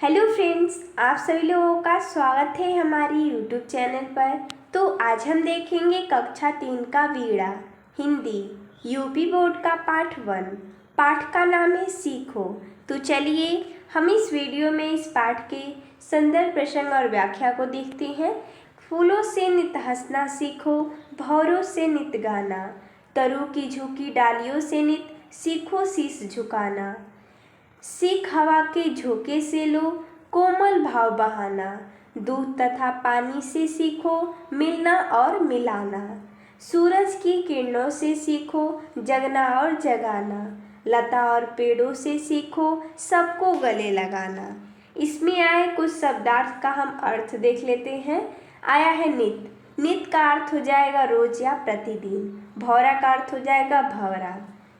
Hello friends, आप सभी लोगों का स्वागत है हमारी यूट्यूब चैनल पर। तो आज हम देखेंगे कक्षा 3 का वीणा हिंदी यूपी बोर्ड का पाठ 1। पाठ का नाम है सीखो। तो चलिए हम इस वीडियो में इस पाठ के संदर्भ, प्रसंग और व्याख्या को देखते हैं। फूलों से नित हंसना सीखो, भौरों से नित गाना, तरु की झुकी डालियों से नित सीखो शीश झुकाना। सीख हवा के झोंके से लो कोमल भाव बहाना, दूध तथा पानी से सीखो मिलना और मिलाना। सूरज की किरणों से सीखो जगना और जगाना, लता और पेड़ों से सीखो सबको गले लगाना। इसमें आए कुछ शब्दार्थ का हम अर्थ देख लेते हैं। आया है नित। नित का अर्थ हो जाएगा रोज या प्रतिदिन। भौरा का अर्थ हो जाएगा भंवरा।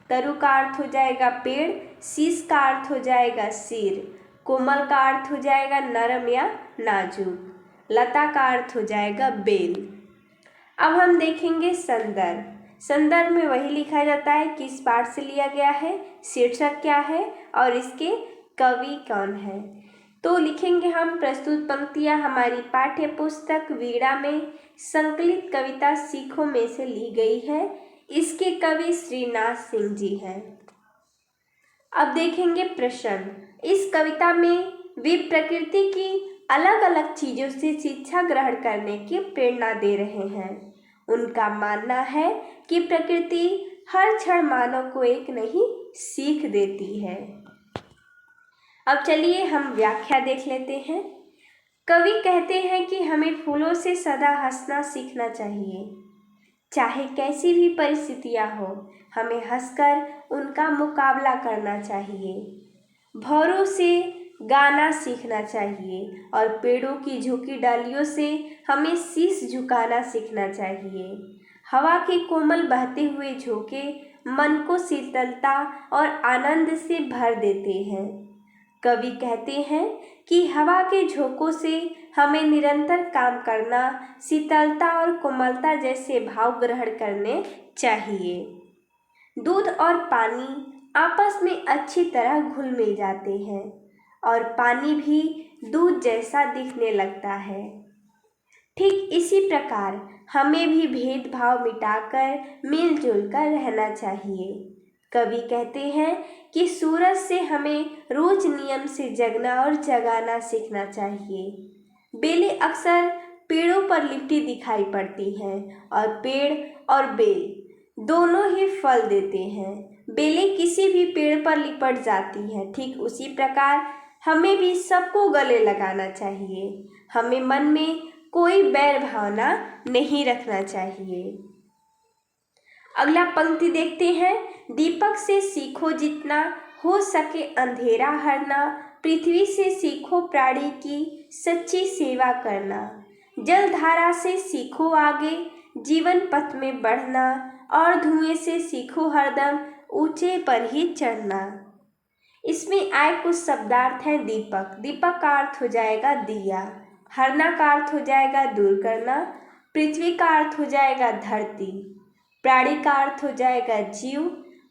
तरु का अर्थ हो जाएगा पेड़। शीश का अर्थ हो जाएगा सिर। कोमल का अर्थ हो जाएगा नरम या नाजुक। लता का अर्थ हो जाएगा बेल। अब हम देखेंगे संदर्भ। संदर्भ में वही लिखा जाता है किस पाठ से लिया गया है, शीर्षक क्या है और इसके कवि कौन है। तो लिखेंगे हम प्रस्तुत पंक्तियां हमारी पाठ्य पुस्तक वीणा में संकलित कविता सीखो में से ली गई है। इसके कवि श्रीनाथ सिंह जी हैं। अब देखेंगे प्रश्न। इस कविता में वे प्रकृति की अलग अलग चीजों से शिक्षा ग्रहण करने की प्रेरणा दे रहे हैं। उनका मानना है कि प्रकृति हर क्षण मानव को एक नई सीख देती है। अब चलिए हम व्याख्या देख लेते हैं। कवि कहते हैं कि हमें फूलों से सदा हंसना सीखना चाहिए। चाहे कैसी भी परिस्थितियां हो, हमें हंसकर उनका मुकाबला करना चाहिए। भौरों से गाना सीखना चाहिए और पेड़ों की झुकी डालियों से हमें शीश झुकाना सीखना चाहिए। हवा के कोमल बहते हुए झोंके मन को शीतलता और आनंद से भर देते हैं। कवि कहते हैं कि हवा के झोंकों से हमें निरंतर काम करना, शीतलता और कोमलता जैसे भाव ग्रहण करने चाहिए। दूध और पानी आपस में अच्छी तरह घुल मिल जाते हैं और पानी भी दूध जैसा दिखने लगता है। ठीक इसी प्रकार हमें भी भेदभाव मिटाकर मिलजुल कर रहना चाहिए। कवि कहते हैं कि सूरज से हमें रोज नियम से जगना और जगाना सीखना चाहिए। बेलें अक्सर पेड़ों पर लिपटी दिखाई पड़ती हैं और पेड़ और बेल दोनों ही फल देते हैं। बेलें किसी भी पेड़ पर लिपट जाती हैं, ठीक उसी प्रकार हमें भी सबको गले लगाना चाहिए। हमें मन में कोई बैर भावना नहीं रखना चाहिए। अगला पंक्ति देखते हैं। दीपक से सीखो जितना हो सके अंधेरा हरना, पृथ्वी से सीखो प्राणी की सच्ची सेवा करना, जलधारा से सीखो आगे जीवन पथ में बढ़ना और धुएं से सीखो हरदम ऊंचे पर ही चढ़ना। इसमें आए कुछ शब्दार्थ हैं। दीपक। दीपक का अर्थ हो जाएगा दिया। हरना का अर्थ हो जाएगा दूर करना। पृथ्वी का अर्थ हो जाएगा धरती। प्राणी का अर्थ हो जाएगा जीव।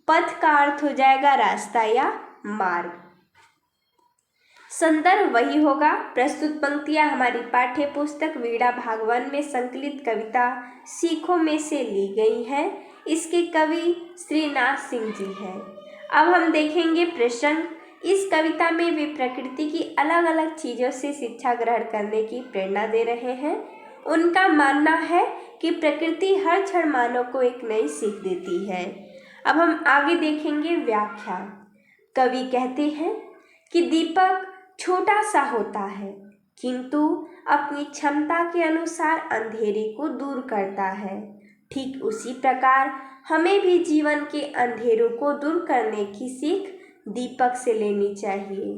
पथ का अर्थ हो जाएगा रास्ता या मार्ग। संदर्भ वही होगा। प्रस्तुत पंक्तियां हमारी पाठ्य पुस्तक वीणा भाग 1 में संकलित कविता सीखो में से ली गई हैं। इसके कवि श्रीनाथ सिंह जी हैं। अब हम देखेंगे प्रश्न। इस कविता में वे प्रकृति की अलग अलग चीजों से शिक्षा ग्रहण करने की प्रेरणा दे रहे हैं। उनका मानना है कि प्रकृति हर क्षण मानव को एक नई सीख देती है। अब हम आगे देखेंगे व्याख्या। कवि कहते हैं कि दीपक छोटा सा होता है किंतु अपनी क्षमता के अनुसार अंधेरे को दूर करता है। ठीक उसी प्रकार हमें भी जीवन के अंधेरों को दूर करने की सीख दीपक से लेनी चाहिए।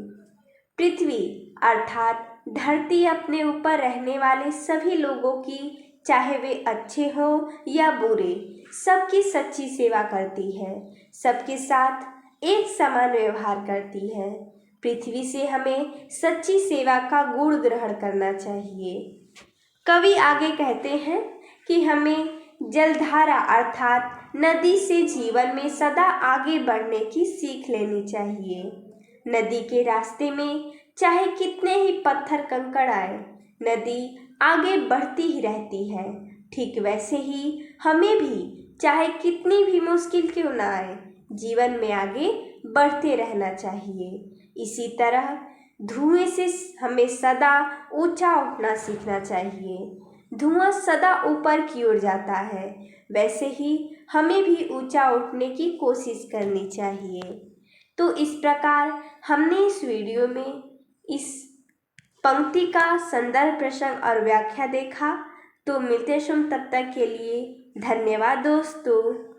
पृथ्वी अर्थात धरती अपने ऊपर रहने वाले सभी लोगों की, चाहे वे अच्छे हों या बुरे, सबकी सच्ची सेवा करती है, सबके साथ एक समान व्यवहार करती है। पृथ्वी से हमें सच्ची सेवा का गुण ग्रहण करना चाहिए। कवि आगे कहते हैं कि हमें जलधारा अर्थात नदी से जीवन में सदा आगे बढ़ने की सीख लेनी चाहिए। नदी के रास्ते में चाहे कितने ही पत्थर कंकड़ आए, नदी आगे बढ़ती ही रहती है। ठीक वैसे ही हमें भी चाहे कितनी भी मुश्किल क्यों ना आए, जीवन में आगे बढ़ते रहना चाहिए। इसी तरह धुएं से हमें सदा ऊंचा उठना सीखना चाहिए। धुआं सदा ऊपर की ओर जाता है, वैसे ही हमें भी ऊंचा उठने की कोशिश करनी चाहिए। तो इस प्रकार हमने इस वीडियो में इस पंक्ति का संदर्भ, प्रसंग और व्याख्या देखा। तो मिलते हैं तब तक के लिए धन्यवाद दोस्तों।